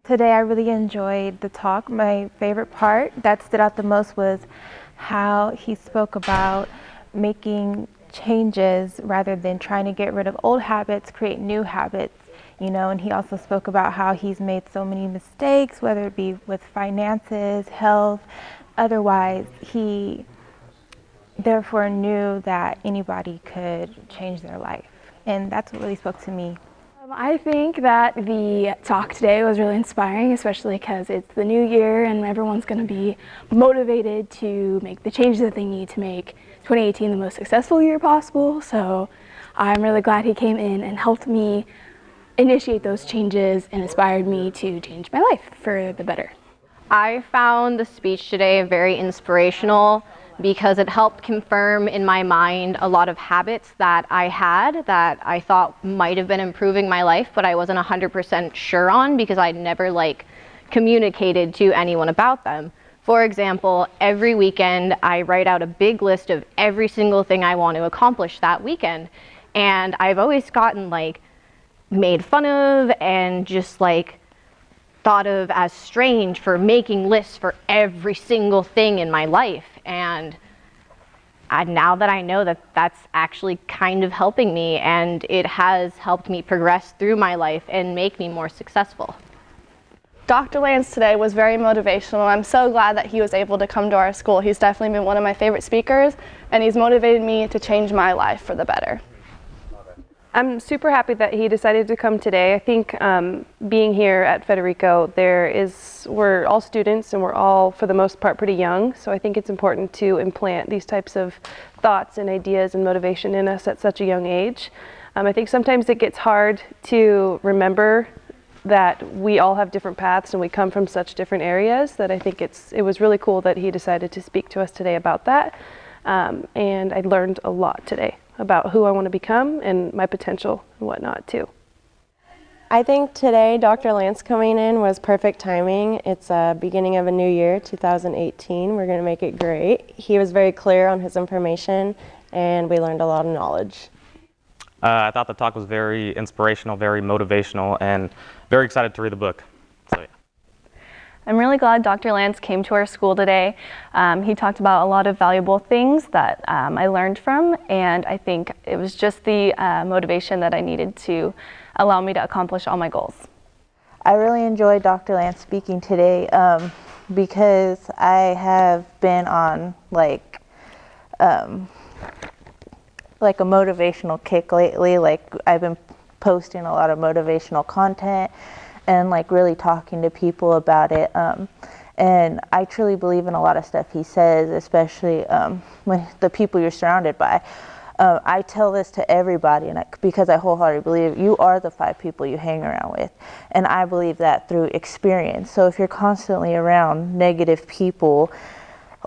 Today I really enjoyed the talk. My favorite part that stood out the most was how he spoke about making changes rather than trying to get rid of old habits, create new habits, and he also spoke about how he's made so many mistakes, whether it be with finances, health, otherwise. He therefore knew that anybody could change their life, and that's what really spoke to me. I think that the talk today was really inspiring, especially because it's the new year and everyone's going to be motivated to make the changes that they need to make 2018 the most successful year possible. So I'm really glad he came in and helped me initiate those changes and inspired me to change my life for the better. I found the speech today very inspirational because it helped confirm in my mind a lot of habits that I had that I thought might have been improving my life, but I wasn't 100% sure on because I'd never communicated to anyone about them. For example, every weekend I write out a big list of every single thing I want to accomplish that weekend. And I've always gotten made fun of and just thought of as strange for making lists for every single thing in my life. And now that I know that that's actually kind of helping me, and it has helped me progress through my life and make me more successful. Dr. Lance today was very motivational. I'm so glad that he was able to come to our school. He's definitely been one of my favorite speakers, and he's motivated me to change my life for the better. I'm super happy that he decided to come today. I think being here at Federico, we're all students and we're all, for the most part, pretty young. So I think it's important to implant these types of thoughts and ideas and motivation in us at such a young age. I think sometimes it gets hard to remember that we all have different paths and we come from such different areas that I think it was really cool that he decided to speak to us today about that. And I learned a lot today about who I want to become and my potential and whatnot too. I think today Dr. Lance coming in was perfect timing. It's a beginning of a new year, 2018. We're going to make it great. He was very clear on his information and we learned a lot of knowledge. I thought the talk was very inspirational, very motivational, and very excited to read the book. So, yeah. I'm really glad Dr. Lance came to our school today. He talked about a lot of valuable things that I learned from, and I think it was just the motivation that I needed to allow me to accomplish all my goals. I really enjoyed Dr. Lance speaking today because I have been on a motivational kick lately. I've been posting a lot of motivational content and really talking to people about it. And I truly believe in a lot of stuff he says, especially when the people you're surrounded by. I tell this to everybody because I wholeheartedly believe you are the 5 people you hang around with. And I believe that through experience. So if you're constantly around negative people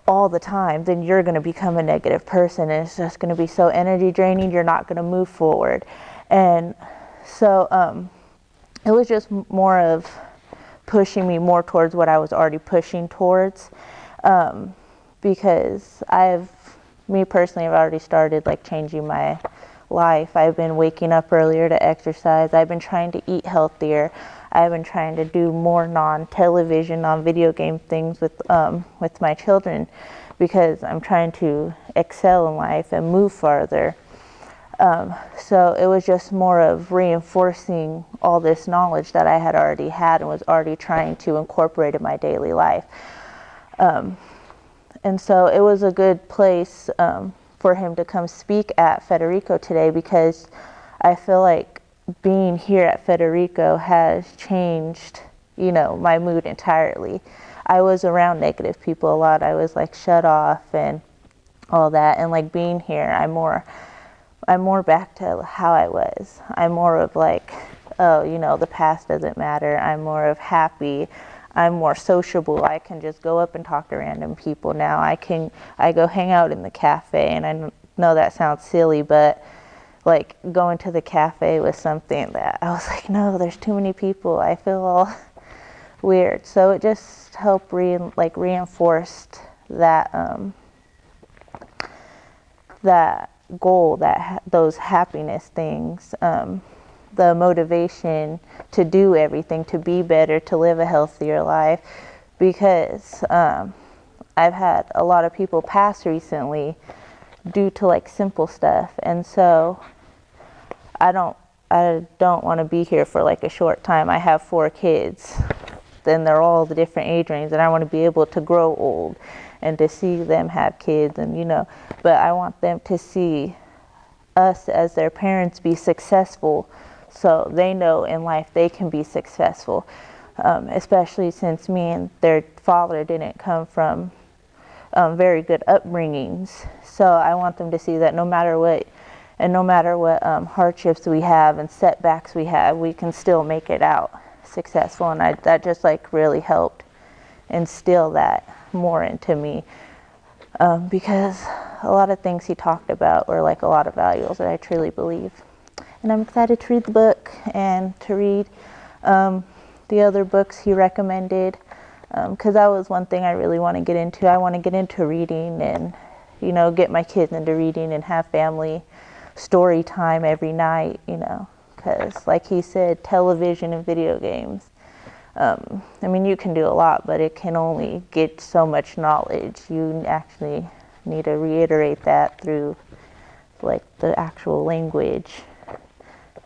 all the time, then you're going to become a negative person, and it's just going to be so energy draining, you're not going to move forward. And so it was just more of pushing me more towards what I was already pushing towards, because me personally, I've already started changing my life. I've been waking up earlier to exercise. I've been trying to eat healthier. I've been trying to do more non-television, non-video game things with my children because I'm trying to excel in life and move farther. So it was just more of reinforcing all this knowledge that I had already had and was already trying to incorporate in my daily life. And so it was a good place for him to come speak at Federico today, because I feel like being here at Federico has changed, my mood entirely. I was around negative people a lot. I was shut off and all that. And being here, I'm more back to how I was. I'm more of the past doesn't matter. I'm more of happy. I'm more sociable. I can just go up and talk to random people now. I go hang out in the cafe, and I know that sounds silly, but going to the cafe was something that I was no, there's too many people. I feel all weird. So it just helped reinforced that that goal, those happiness things, the motivation to do everything, to be better, to live a healthier life, because I've had a lot of people pass recently due to like simple stuff, and so I don't want to be here for like a short time. I have 4 kids, then they're all the different age ranges, and I want to be able to grow old and to see them have kids, and but I want them to see us as their parents be successful, so they know in life they can be successful, especially since me and their father didn't come from very good upbringings. So I want them to see that no matter what hardships we have and setbacks we have, we can still make it out successful. And that just like really helped instill that more into me, because a lot of things he talked about were like a lot of values that I truly believe. And I'm excited to read the book and to read the other books he recommended, because that was one thing I really want to get into. I want to get into reading and get my kids into reading and have family story time every night, because like he said, television and video games, I mean, you can do a lot, but it can only get so much knowledge. You actually need to reiterate that through like the actual language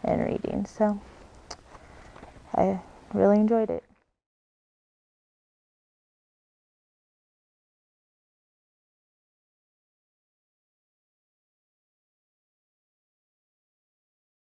and reading. So I really enjoyed it.